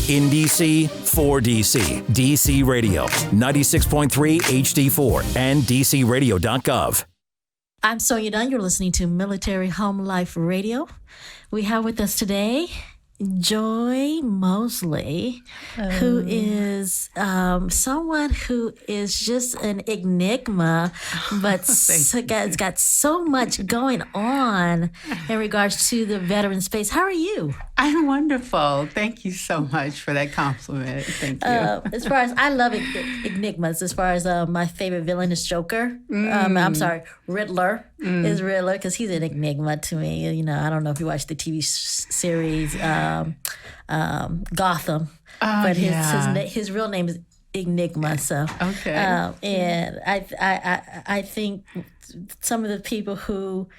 In DC, for DC. DC Radio, 96.3 HD4 and DCRadio.gov. I'm Sonya Dunn. You're listening to Military Home Life Radio. We have with us today Joy Mosley, who is someone who is just an enigma, but it's got so much going on in regards to the veteran space. How are you? I'm wonderful. Thank you so much for that compliment. Thank you. As far as I love enigmas, as far as my favorite villain is Joker. I'm sorry, Riddler is Riddler because he's an enigma to me. You know, I don't know if you watched the TV series Gotham, but his real name is Enigma. So okay, and I think some of the people who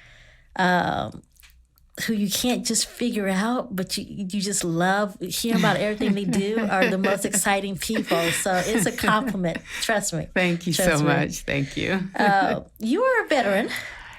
you can't just figure out, but you just love hearing about everything they do are the most exciting people. So it's a compliment. Trust me. Thank you so much. Thank you. You are a veteran.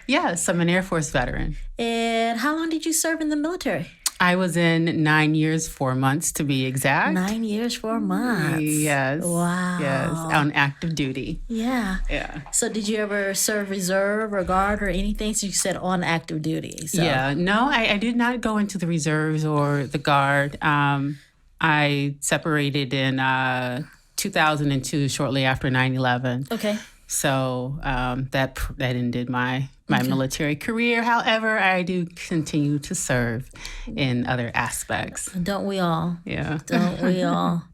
Yes, I'm an Air Force veteran. And how long did you serve in the military? I was in 9 years, 4 months to be exact. 9 years, 4 months. Yes. Wow. Yes, on active duty. Yeah. Yeah. So did you ever serve reserve or guard or anything? So you said on active duty. So. Yeah. No, I did not go into the reserves or the guard. I separated in 2002, shortly after 9/11. Okay. So that ended my military career. However, I do continue to serve in other aspects. Don't we all? Yeah. Don't we all?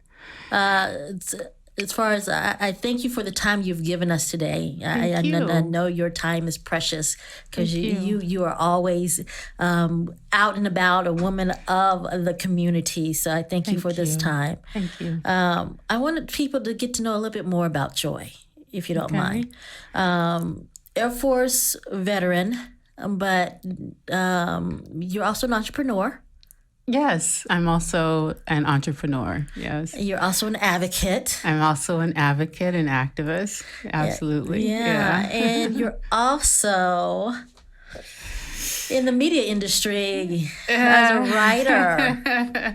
As far as I thank you for the time you've given us today. I know your time is precious because you are always out and about, a woman of the community. So I thank you for this time. Thank you. I wanted people to get to know a little bit more about Joy, if you don't mind. Air Force veteran, but you're also an entrepreneur. Yes, I'm also an entrepreneur. Yes. You're also an advocate. I'm also an advocate and activist. Absolutely. Yeah. And you're also in the media industry as a writer,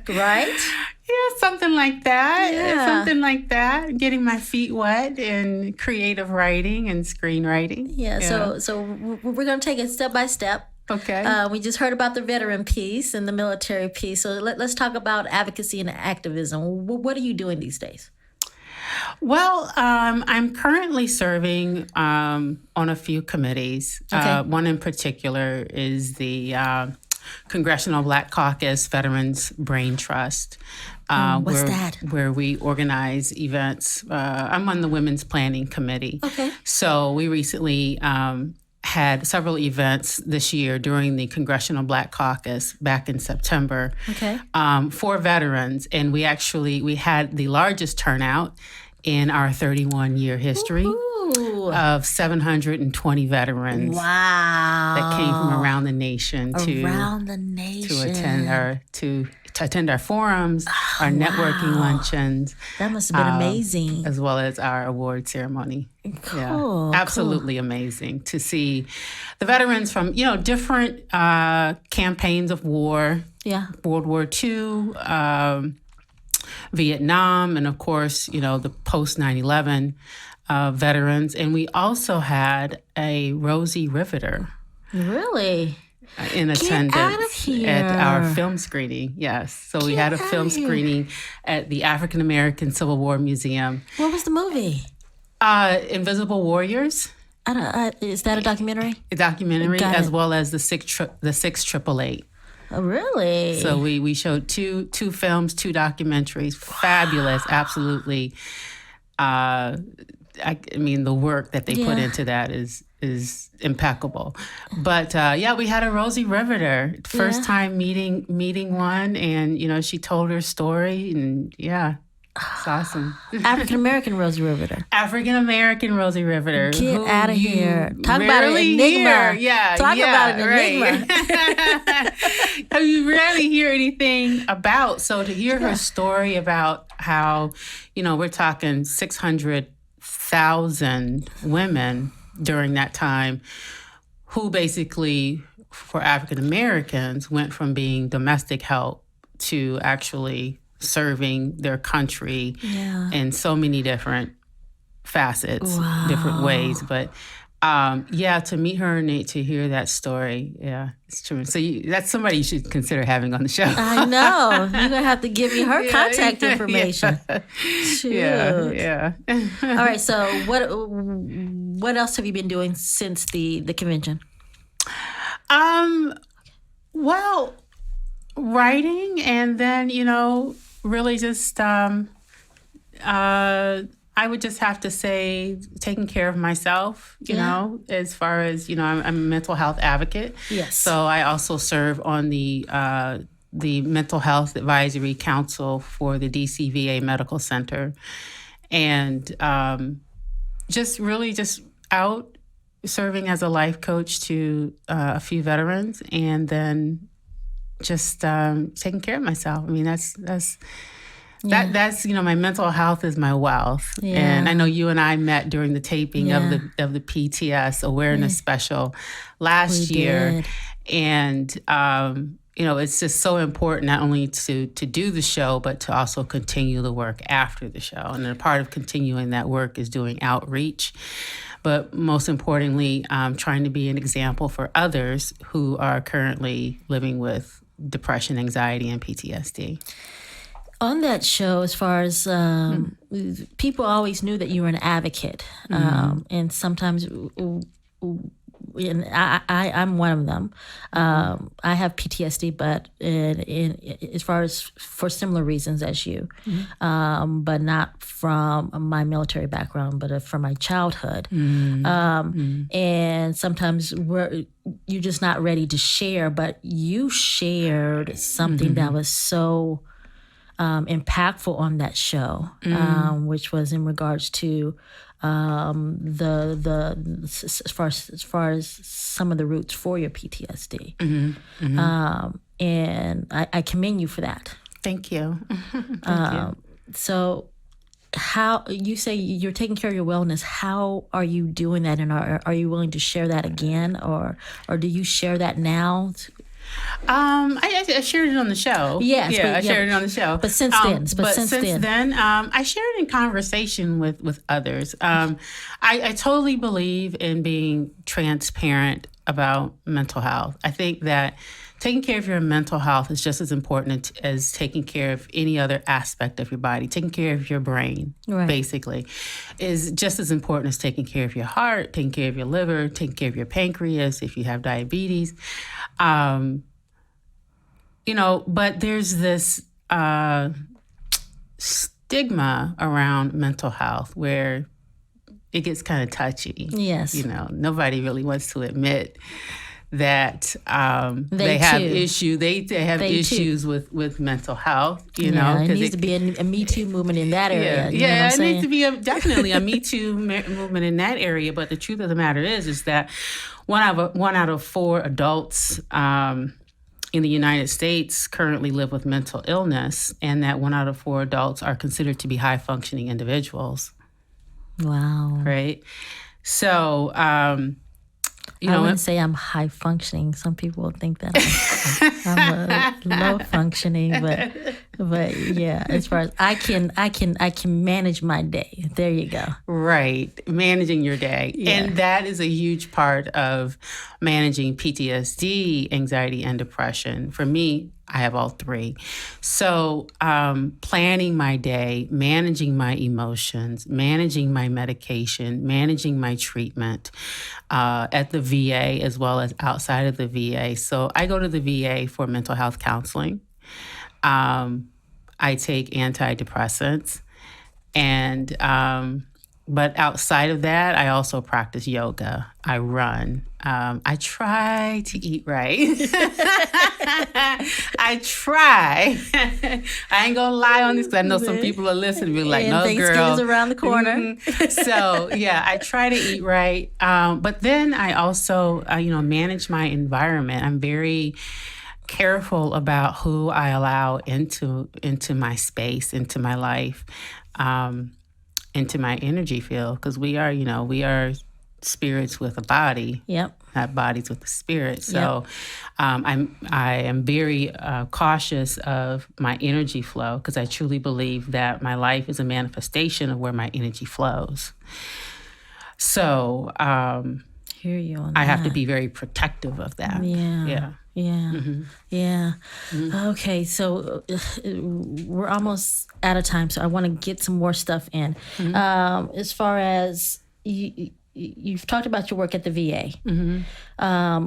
right? Yeah, something like that. Yeah. Something like that. Getting my feet wet in creative writing and screenwriting. Yeah. So we're going to take it step by step. Okay. We just heard about the veteran piece and the military piece. So let's talk about advocacy and activism. What are you doing these days? Well, I'm currently serving on a few committees. Okay. One in particular is the Congressional Black Caucus Veterans Brain Trust. What's that? Where we organize events. I'm on the Women's Planning Committee. Okay. So we recently had several events this year during the Congressional Black Caucus back in September. Okay. For veterans. And we had the largest turnout in our 31-year history. Ooh. Of 720 veterans. Wow. That came from around the nation to attend our forums, our networking luncheons. That must have been amazing. As well as our award ceremony. Cool. Yeah, absolutely amazing to see the veterans from, different campaigns of war. Yeah. World War II, Vietnam, and of course, the post 9/11 veterans. And we also had a Rosie Riveter. Really? In attendance out of here. At our film screening. Yes. So we had a film screening at the African American Civil War Museum. What was the movie? Invisible Warriors. Is that a documentary? A documentary, as well as the 688. Oh, really? So we showed two films, 2 documentaries. Fabulous, absolutely. The work that they put into that is impeccable. But we had a Rosie Riveter, first time meeting one, and she told her story, and it's awesome. African American Rosie Riveter. African American Rosie Riveter. Get out of here! Talk about an enigma. Talk about an enigma. You rarely hear anything about. So to hear her story about how, we're talking 600,000 women during that time who basically, for African Americans, went from being domestic help to actually serving their country Yeah. in so many different facets, Wow. different ways. But to meet her and to hear that story, it's true. So that's somebody you should consider having on the show. I know. You're going to have to give me her contact information. Shoot. Yeah. All right. So what else have you been doing since the convention? Well, writing, and then, really just, I would just have to say taking care of myself, you know, as far as, I'm a mental health advocate. Yes. So I also serve on the Mental Health Advisory Council for the DC VA Medical Center. And just out serving as a life coach to a few veterans, and then just taking care of myself. I mean, that's my mental health is my wealth. Yeah. And I know you and I met during the taping of the PTS awareness special last year. Did. And it's just so important not only to do the show, but to also continue the work after the show. And a part of continuing that work is doing outreach. But most importantly, trying to be an example for others who are currently living with depression, anxiety, and PTSD. On that show, as far as people always knew that you were an advocate, and sometimes, and I'm one of them. I have PTSD, but as far as for similar reasons as you, but not from my military background, but from my childhood. And sometimes you're just not ready to share, but you shared something that was so impactful on that show, which was in regards to as far as some of the roots for your PTSD. And I commend you for that. Thank you. Thank you. So how you say you're taking care of your wellness, how are you doing that? And are you willing to share that again, or do you share that now? I shared it on the show. Yes, I shared it on the show. But since then, I shared it in conversation with others. I totally believe in being transparent about mental health. I think that taking care of your mental health is just as important as taking care of any other aspect of your body. Taking care of your brain, basically, is just as important as taking care of your heart, taking care of your liver, taking care of your pancreas if you have diabetes. But there's this stigma around mental health where it gets kind of touchy. Yes. Nobody really wants to admit that they have issues. They have issues with mental health. It needs to be a Me Too movement in that area. It needs to be definitely a Me Too movement in that area. But the truth of the matter is that one out of 4 adults in the United States currently live with mental illness, and that 1 out of 4 adults are considered to be high functioning individuals. Wow. Right. So. I wouldn't say I'm high functioning. Some people will think that I'm low functioning, but yeah, as far as I can manage my day. There you go. Right, managing your day, and that is a huge part of managing PTSD, anxiety, and depression. For me, I have all 3. So planning my day, managing my emotions, managing my medication, managing my treatment at the VA as well as outside of the VA. So I go to the VA for mental health counseling. I take antidepressants. And but outside of that, I also practice yoga. I run. I try to eat right. I try. I ain't gonna lie on this because I know some people are listening. Be like, "No, girl, Thanksgiving's around the corner." Mm-hmm. So I try to eat right. But then I also, manage my environment. I'm very careful about who I allow into my space, into my life. Into my energy field, because we are spirits with a body. Yep. Not bodies with the spirit. So I am very cautious of my energy flow, because I truly believe that my life is a manifestation of where my energy flows. So hear you on I that. have to be very protective of that. Yeah. Okay, so we're almost out of time, so I want to get some more stuff in. As far as you've talked about your work at the VA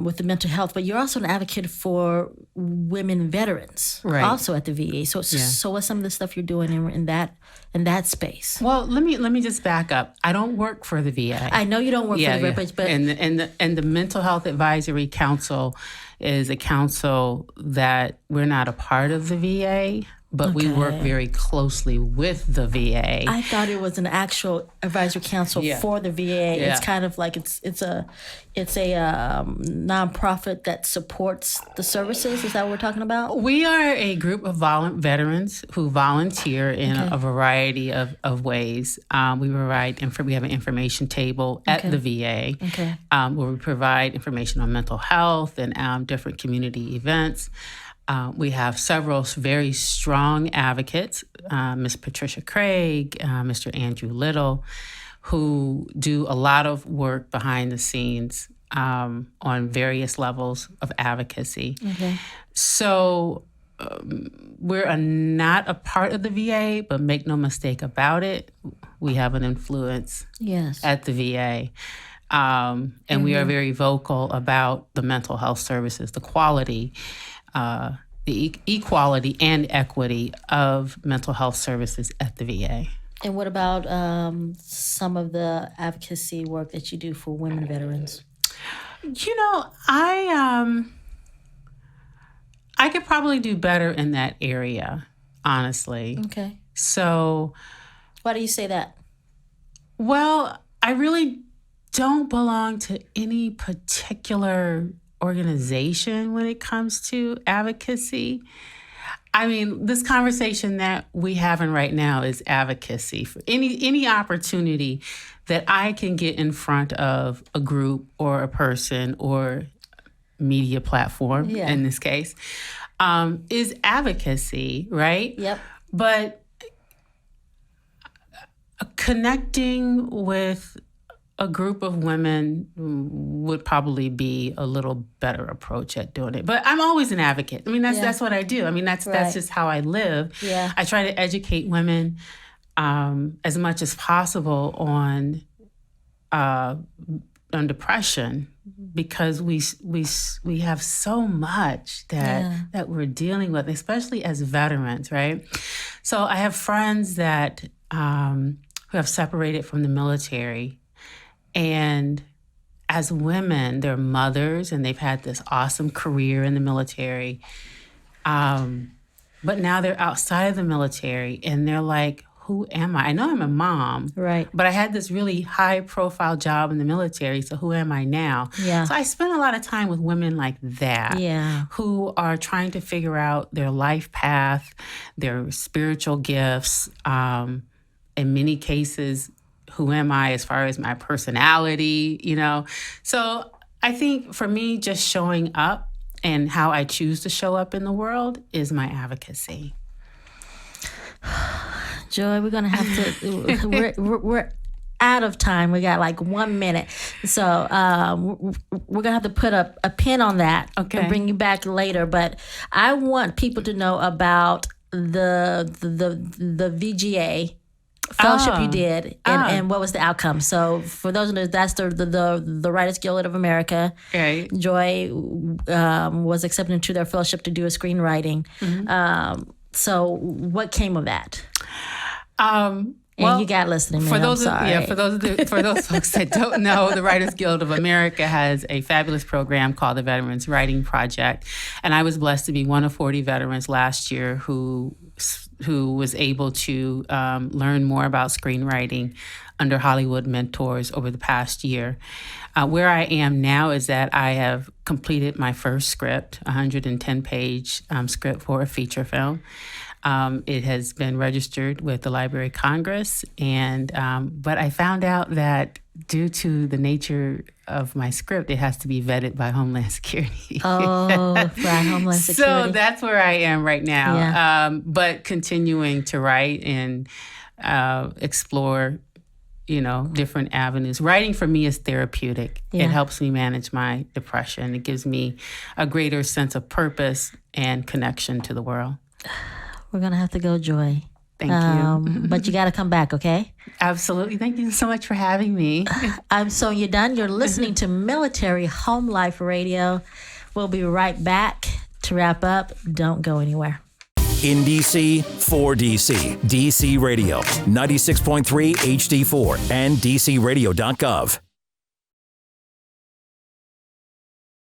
with the mental health, but you're also an advocate for women veterans, also at the VA. So what's some of the stuff you're doing in that space? Well, let me just back up. I don't work for the VA. I know you don't work for the VA, but and the Mental Health Advisory Council is a council that we're not a part of the VA. But we work very closly with the VA. I thought it was an actual advisory council for the VA. Yeah. It's kind of like it's a nonprofit that supports the services. Is that what we're talking about? We are a group of veterans who volunteer in a variety of ways. We provide we have an information table at the VA where we provide information on mental health and different community events. We have several very strong advocates, Ms. Patricia Craig, Mr. Andrew Little, who do a lot of work behind the scenes on various levels of advocacy. So we're not a part of the VA, but make no mistake about it, we have an influence at the VA. And we are very vocal about the mental health services, the quality, the equality and equity of mental health services at the VA. And what about some of the advocacy work that you do for women veterans? I could probably do better in that area, honestly. Okay. So, why do you say that? Well, I really don't belong to any particular organization when it comes to advocacy. I mean, this conversation that we having right now is advocacy for any opportunity that I can get in front of a group or a person or media platform in this case is advocacy, right? Yep. But connecting with a group of women would probably be a little better approach at doing it. But I'm always an advocate. I mean, that's what I do. I mean, that's just how I live. Yeah. I try to educate women as much as possible on depression, because we have so much that we're dealing with, especially as veterans, right? So I have friends that who have separated from the military. And as women, they're mothers and they've had this awesome career in the military. But now they're outside of the military and they're like, who am I? I know I'm a mom, right? But I had this really high profile job in the military. So who am I now? Yeah. So I spend a lot of time with women like that, who are trying to figure out their life path, their spiritual gifts. In many cases, who am I as far as my personality, So I think for me, just showing up and how I choose to show up in the world is my advocacy. Joy, we're gonna have to. we're out of time. We got like 1 minute, so we're gonna have to put a pin on that and bring you back later. But I want people to know about the VGA fellowship you did, and what was the outcome. So for those of us, that's the Writers Guild of America. Right. Joy was accepted into their fellowship to do a screenwriting. So what came of that? And you got listening, man. For those folks that don't know, the Writers Guild of America has a fabulous program called the Veterans Writing Project, and I was blessed to be one of 40 veterans last year who was able to learn more about screenwriting under Hollywood mentors over the past year. Where I am now is that I have completed my first script, 110-page script for a feature film. It has been registered with the Library of Congress, and but I found out that due to the nature of my script, it has to be vetted by Homeland Security. Oh, right, Homeland Security. So that's where I am right now. Yeah. But continuing to write and explore, different avenues. Writing for me is therapeutic. Yeah. It helps me manage my depression. It gives me a greater sense of purpose and connection to the world. We're going to have to go, Joy. Thank you. But you got to come back, okay? Absolutely. Thank you so much for having me. I'm Sonya Dunn. You're listening to Military Home Life Radio. We'll be right back to wrap up. Don't go anywhere. In DC, for DC. DC Radio, 96.3 HD4 and DCRadio.gov.